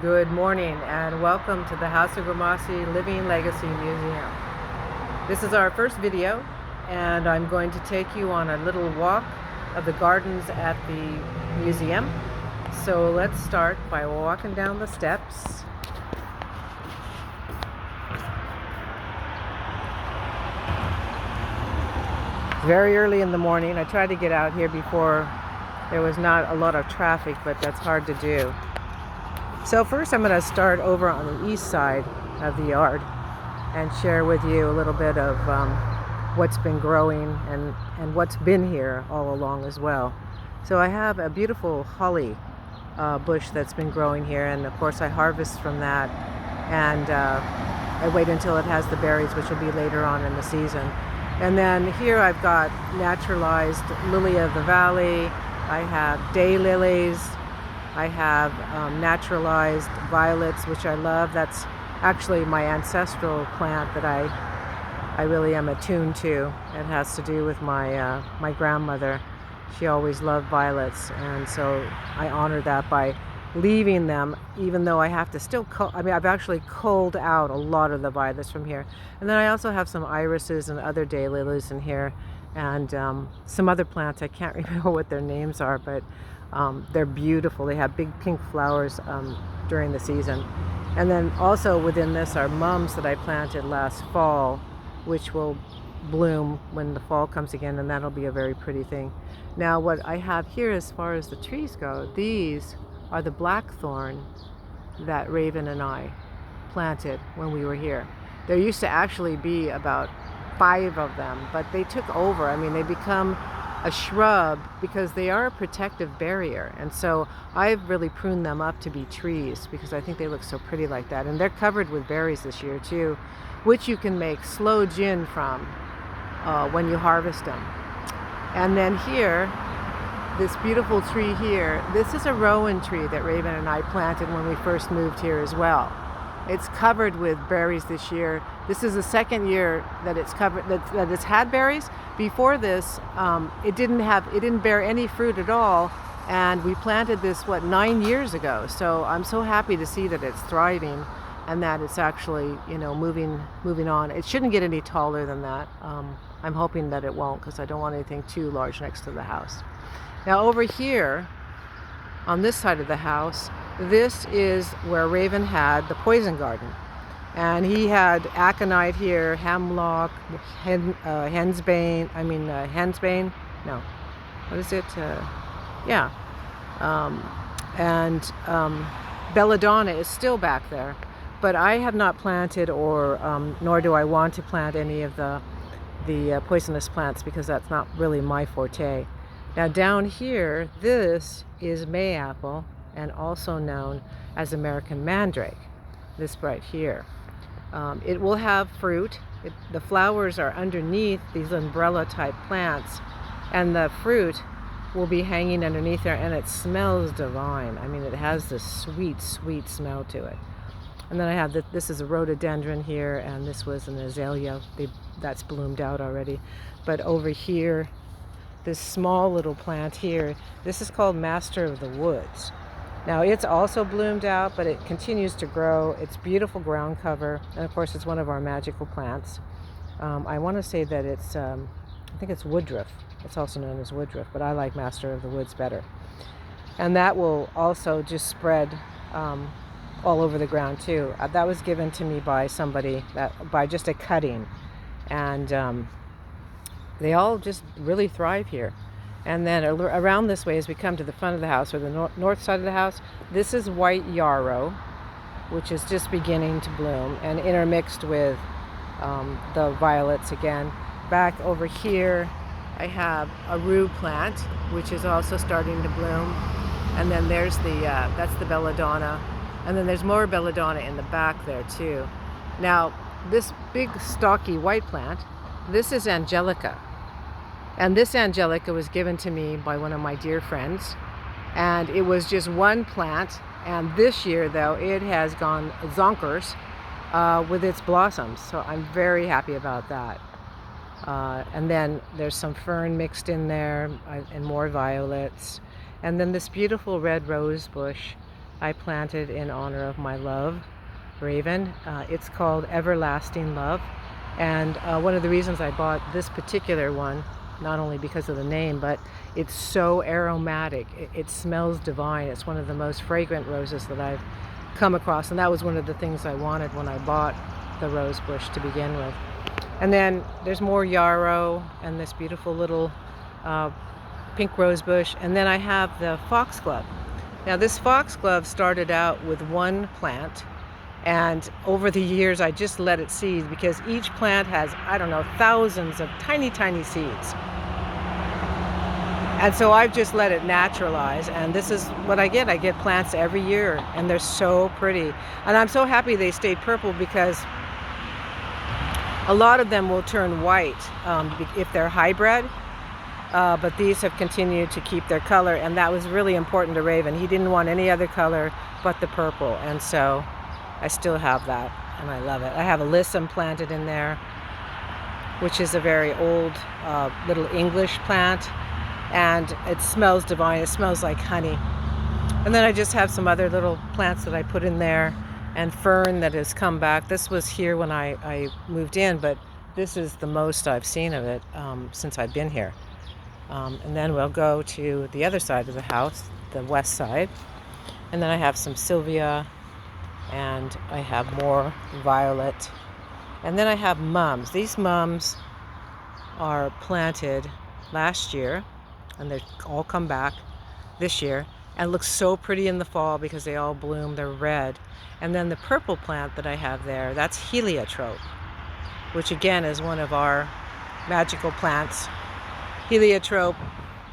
Good morning and welcome to the House of Gramassi Living Legacy Museum. This is our first video and I'm going to take you on a little walk of the gardens at the museum. So let's start by walking down the steps. Very early in the morning. I tried to get out here before there was not a lot of traffic, but that's hard to do. So first I'm going to start over on the east side of the yard and share with you a little bit of what's been growing and what's been here all along as well. So I have a beautiful holly bush that's been growing here, and of course I harvest from that, and I wait until it has the berries, which will be later on in the season. And then here I've got naturalized lily of the valley, I have daylilies, I have naturalized violets, which I love. That's actually my ancestral plant that I really am attuned to. It has to do with my my grandmother. She always loved violets, and so I honor that by leaving them, even though I have to still I've actually culled out a lot of the violets from here. And then I also have some irises and other daylilies in here, and some other plants. I can't remember what their names are, but they're beautiful. They have big pink flowers during the season. And then also within this are mums that I planted last fall, which will bloom when the fall comes again, and that'll be a very pretty thing. Now what I have here as far as the trees go, these are the blackthorn that Raven and I planted when we were here. There used to actually be about 5 of them, but they took over. I mean, they become a shrub because they are a protective barrier, and so I've really pruned them up to be trees because I think they look so pretty like that. And they're covered with berries this year too, which you can make sloe gin from when you harvest them. And then here, this beautiful tree here, this is a rowan tree that Raven and I planted when we first moved here as well. It's covered with berries this year. This is the second year that it's covered, that it's had berries. Before this, it didn't bear any fruit at all, and we planted this 9 years ago. So I'm so happy to see that it's thriving and that it's actually, you know, moving on. It shouldn't get any taller than that. I'm hoping that it won't, because I don't want anything too large next to the house. Now over here, on this side of the house, this is where Raven had the poison garden. And he had aconite here, hemlock, hensbane, no, what is it? Yeah. And belladonna is still back there. But I have not planted, or nor do I want to plant any of the poisonous plants, because that's not really my forte. Now down here, this is mayapple, and also known as American mandrake, this right here. It will have fruit. The flowers are underneath these umbrella type plants, and the fruit will be hanging underneath there, and it smells divine. I mean, it has this sweet, sweet smell to it. And then I have this is a rhododendron here, and this was an azalea. That's bloomed out already. But over here, this small little plant here, this is called Master of the Woods. Now it's also bloomed out, but it continues to grow. It's beautiful ground cover, and of course it's one of our magical plants. I want to say that it's, I think it's woodruff. It's also known as woodruff, but I like Master of the Woods better. And that will also just spread all over the ground too. That was given to me by somebody, by just a cutting, and they all just really thrive here. And then around this way, as we come to the front of the house, or the north side of the house, this is white yarrow, which is just beginning to bloom, and intermixed with the violets again. Back over here, I have a rue plant, which is also starting to bloom. And then there's that's the belladonna. And then there's more belladonna in the back there too. Now, this big stocky white plant, this is angelica. And this angelica was given to me by one of my dear friends. And it was just one plant. And this year, though, it has gone zonkers with its blossoms. So I'm very happy about that. And then there's some fern mixed in there, and more violets. And then this beautiful red rose bush I planted in honor of my love, Raven. It's called Everlasting Love. And one of the reasons I bought this particular one, not only because of the name, but it's so aromatic. It smells divine. It's one of the most fragrant roses that I've come across. And that was one of the things I wanted when I bought the rose bush to begin with. And then there's more yarrow and this beautiful little pink rose bush. And then I have the foxglove. Now this foxglove started out with one plant, and over the years I just let it seed because each plant has, I don't know, thousands of tiny, tiny seeds. And so I've just let it naturalize, and this is what I get. I get plants every year, and they're so pretty. And I'm so happy they stayed purple because a lot of them will turn white if they're hybrid. But these have continued to keep their color, and that was really important to Raven. He didn't want any other color but the purple, and so I still have that, and I love it. I have alyssum planted in there, which is a very old little English plant, and it smells divine. It smells like honey. And then I just have some other little plants that I put in there, and fern that has come back. This was here when I moved in, but this is the most I've seen of it since I've been here. And then we'll go to the other side of the house, the west side. And then I have some Sylvia, and I have more violet. And then I have mums. These mums are planted last year, and they've all come back this year, and look so pretty in the fall because they all bloom. They're red. And then the purple plant that I have there, that's heliotrope, which again is one of our magical plants. Heliotrope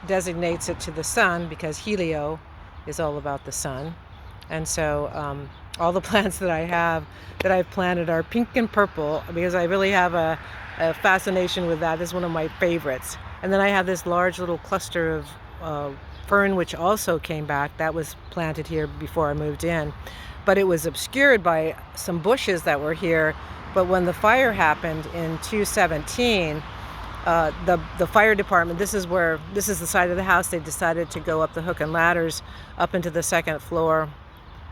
designates it to the sun because helio is all about the sun. And so all the plants that I have that I've planted are pink and purple because I really have a fascination with that. This is one of my favorites. And then I have this large little cluster of fern which also came back. That was planted here before I moved in, but it was obscured by some bushes that were here. But when the fire happened in 2017, the fire department, this is the side of the house, they decided to go up the hook and ladders up into the second floor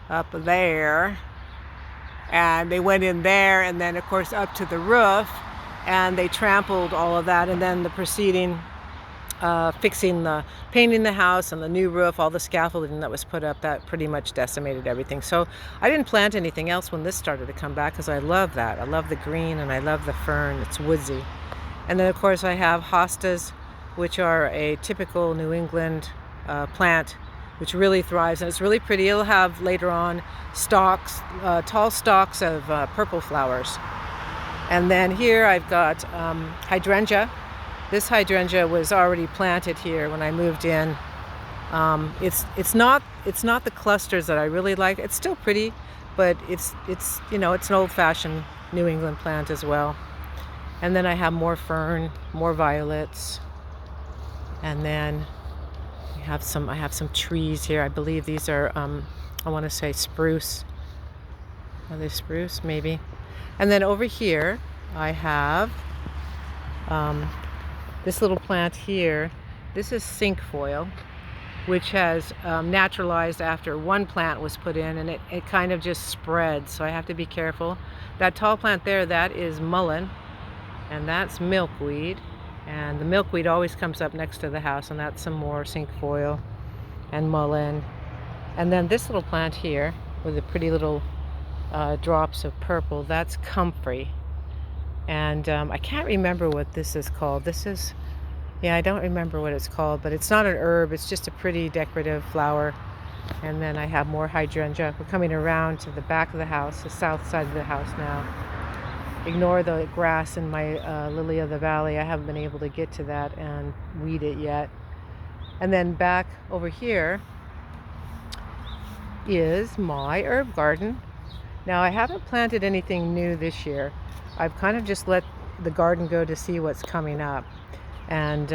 up there, and they went in there, and then of course up to the roof, and they trampled all of that. And then the proceeding painting the house and the new roof, all the scaffolding that was put up, that pretty much decimated everything. So I didn't plant anything else when this started to come back because I love that. I love the green and I love the fern. It's woodsy. And then of course I have hostas, which are a typical New England plant, which really thrives, and it's really pretty. It'll have later on stalks, tall stalks of purple flowers. And then here I've got hydrangea. This hydrangea was already planted here when I moved in. It's not the clusters that I really like. It's still pretty, but it's you know, it's an old-fashioned New England plant as well. And then I have more fern, more violets, and then I have some trees here. I believe these are I want to say spruce. Are they spruce? Maybe. And then over here I have this little plant here. This is cinquefoil, which has naturalized after one plant was put in, and it kind of just spread, so I have to be careful. That tall plant there, that is mullein, and that's milkweed, and the milkweed always comes up next to the house, and that's some more cinquefoil and mullein. And then this little plant here with the pretty little drops of purple, that's comfrey. And I can't remember what this is called. I don't remember what it's called, but it's not an herb. It's just a pretty decorative flower. And then I have more hydrangea. We're coming around to the back of the house, the south side of the house now. Ignore the grass in my lily of the valley. I haven't been able to get to that and weed it yet. And then back over here is my herb garden. Now I haven't planted anything new this year. I've kind of just let the garden go to see what's coming up. And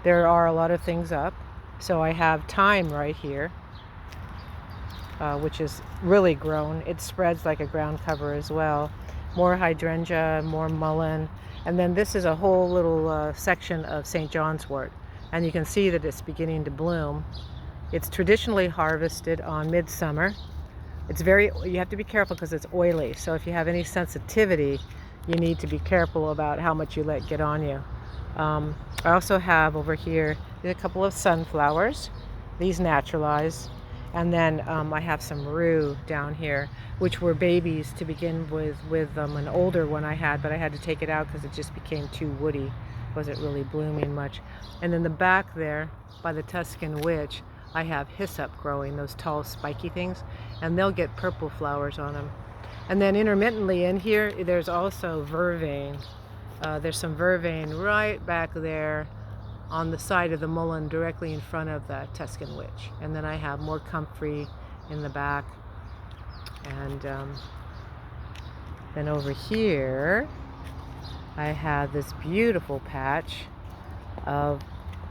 there are a lot of things up. So I have thyme right here, which is really grown. It spreads like a ground cover as well. More hydrangea, more mullein. And then this is a whole little section of St. John's wort. And you can see that it's beginning to bloom. It's traditionally harvested on midsummer. You have to be careful because it's oily. So if you have any sensitivity, you need to be careful about how much you let get on you. I also have over here a couple of sunflowers, these naturalized. And then I have some rue down here, which were babies to begin with an older one I had, but I had to take it out because it just became too woody. It wasn't really blooming much. And in the back there, by the Tuscan Witch, I have hyssop growing, those tall spiky things, and they'll get purple flowers on them. And then intermittently in here, there's also vervain. There's some vervain right back there on the side of the mullein directly in front of the Tuscan Witch. And then I have more comfrey in the back. And then over here, I have this beautiful patch of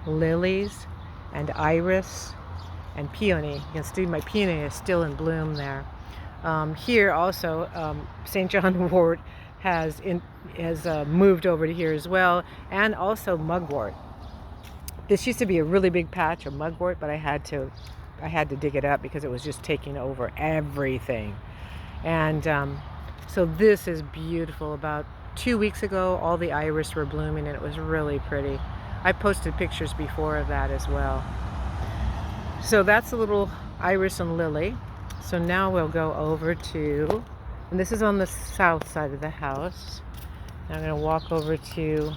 lilies and iris and peony. You can see my peony is still in bloom there. Here also, St. John wort has moved over to here as well, and also mugwort. This used to be a really big patch of mugwort, but I had to dig it up because it was just taking over everything. And so this is beautiful. About 2 weeks ago, all the iris were blooming, and it was really pretty. I posted pictures before of that as well. So that's a little iris and lily. So now we'll go over to, and this is on the south side of the house. I'm going to walk over to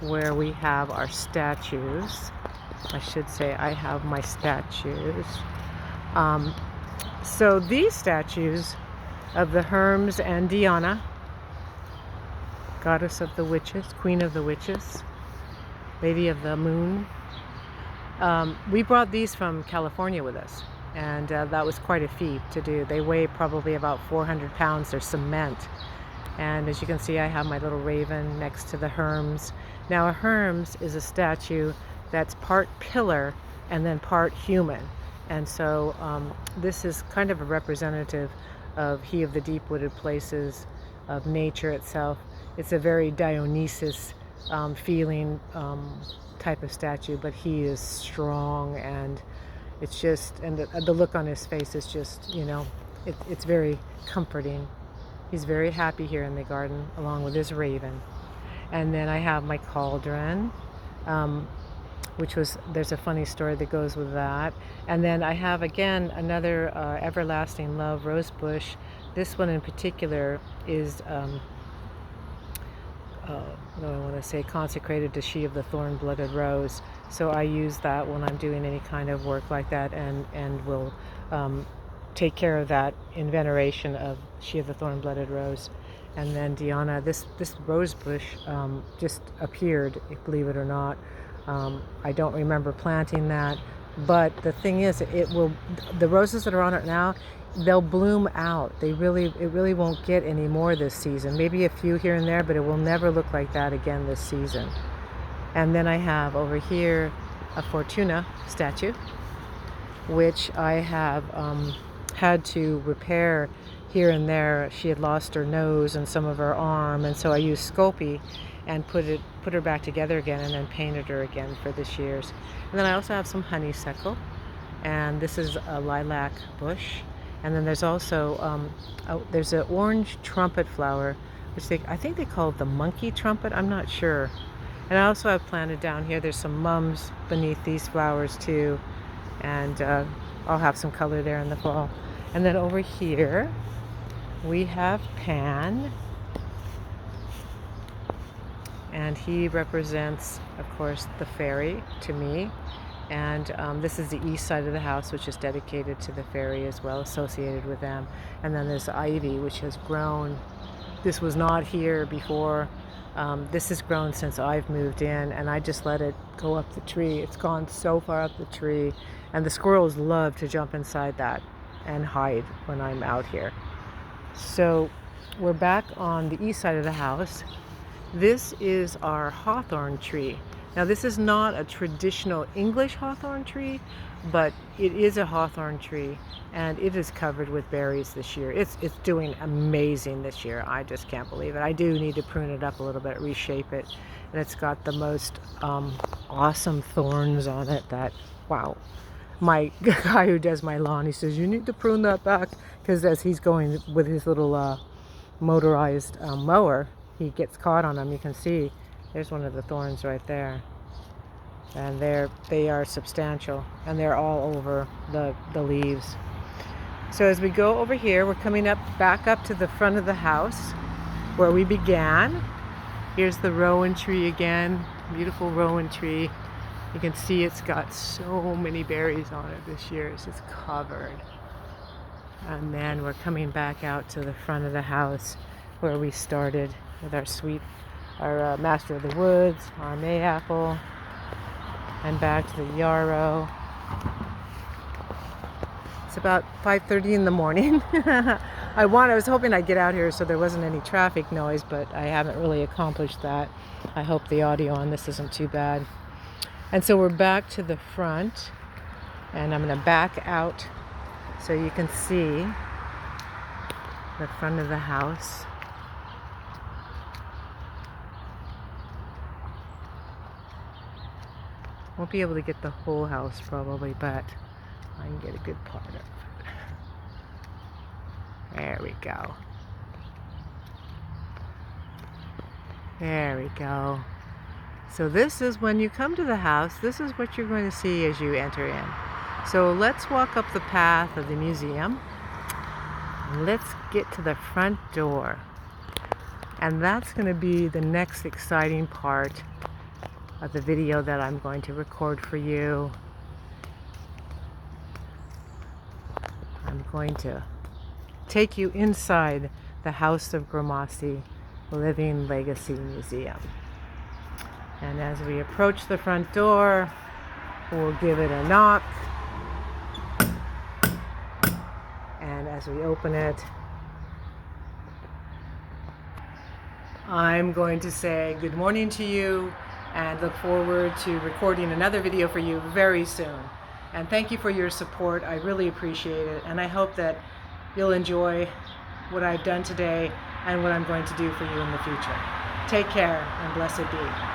where we have our statues. I should say I have my statues. So these statues of the Hermes and Diana, goddess of the witches, queen of the witches, lady of the moon. We brought these from California with us, and that was quite a feat to do. They weigh probably about 400 pounds. They're cement. And as you can see, I have my little raven next to the Hermes. Now a Hermes is a statue that's part pillar and then part human. And so this is kind of a representative of he of the deep-wooded places, of nature itself. It's a very Dionysus feeling type of statue, but he is strong, and it's just, and the look on his face is just, you know, it's very comforting. He's very happy here in the garden along with his raven. And then I have my cauldron, there's a funny story that goes with that. And then I have again another everlasting love rose bush. This one in particular is what do I want to say, consecrated to she of the thorn-blooded rose. So I use that when I'm doing any kind of work like that, and will take care of that in veneration of she of the thorn-blooded rose. And then Diana, this rose bush just appeared, believe it or not. I don't remember planting that, but the thing is, the roses that are on it now, they'll bloom out. It really won't get any more this season. Maybe a few here and there, but it will never look like that again this season. And then I have over here a Fortuna statue, which I have had to repair here and there. She had lost her nose and some of her arm, and so I used Sculpey and put her back together again, and then painted her again for this year's. And then I also have some honeysuckle, and this is a lilac bush. And then there's also there's an orange trumpet flower, which I think they call it the monkey trumpet. I'm not sure. And I also have planted down here, there's some mums beneath these flowers too, and I'll have some color there in the fall. And then over here we have Pan, and he represents, of course, the fairy to me. And this is the east side of the house, which is dedicated to the fairy as well, associated with them. And then there's ivy, which has grown. This was not here before. This has grown since I've moved in, and I just let it go up the tree. It's gone so far up the tree, and the squirrels love to jump inside that and hide when I'm out here. So we're back on the east side of the house. This is our hawthorn tree. Now this is not a traditional English hawthorn tree, but it is a hawthorn tree, and it is covered with berries this year. It's doing amazing this year. I just can't believe it. I do need to prune it up a little bit, reshape it, and it's got the most awesome thorns on it that, wow. my guy who does my lawn, he says, you need to prune that back, because as he's going with his little motorized mower, he gets caught on them. You can see there's one of the thorns right there, and they are substantial, and they're all over the leaves. So as we go over here, we're coming back up to the front of the house where we began. Here's the rowan tree again, beautiful rowan tree. You can see it's got so many berries on it this year. It's just covered. And then we're coming back out to the front of the house where we started with our Master of the Woods, our mayapple, and back to the yarrow. It's about 5:30 in the morning. I was hoping I'd get out here so there wasn't any traffic noise, but I haven't really accomplished that. I hope the audio on this isn't too bad. And so we're back to the front, and I'm going to back out so you can see the front of the house. Won't be able to get the whole house probably, but I can get a good part of it. There we go. There we go. So this is when you come to the house, this is what you're going to see as you enter in. So let's walk up the path of the museum. Let's get to the front door. And that's going to be the next exciting part of the video that I'm going to record for you. I'm going to take you inside the House of Grimassi Living Legacy Museum. And as we approach the front door, we'll give it a knock. And as we open it, I'm going to say good morning to you and look forward to recording another video for you very soon. And thank you for your support. I really appreciate it. And I hope that you'll enjoy what I've done today and what I'm going to do for you in the future. Take care and blessed be.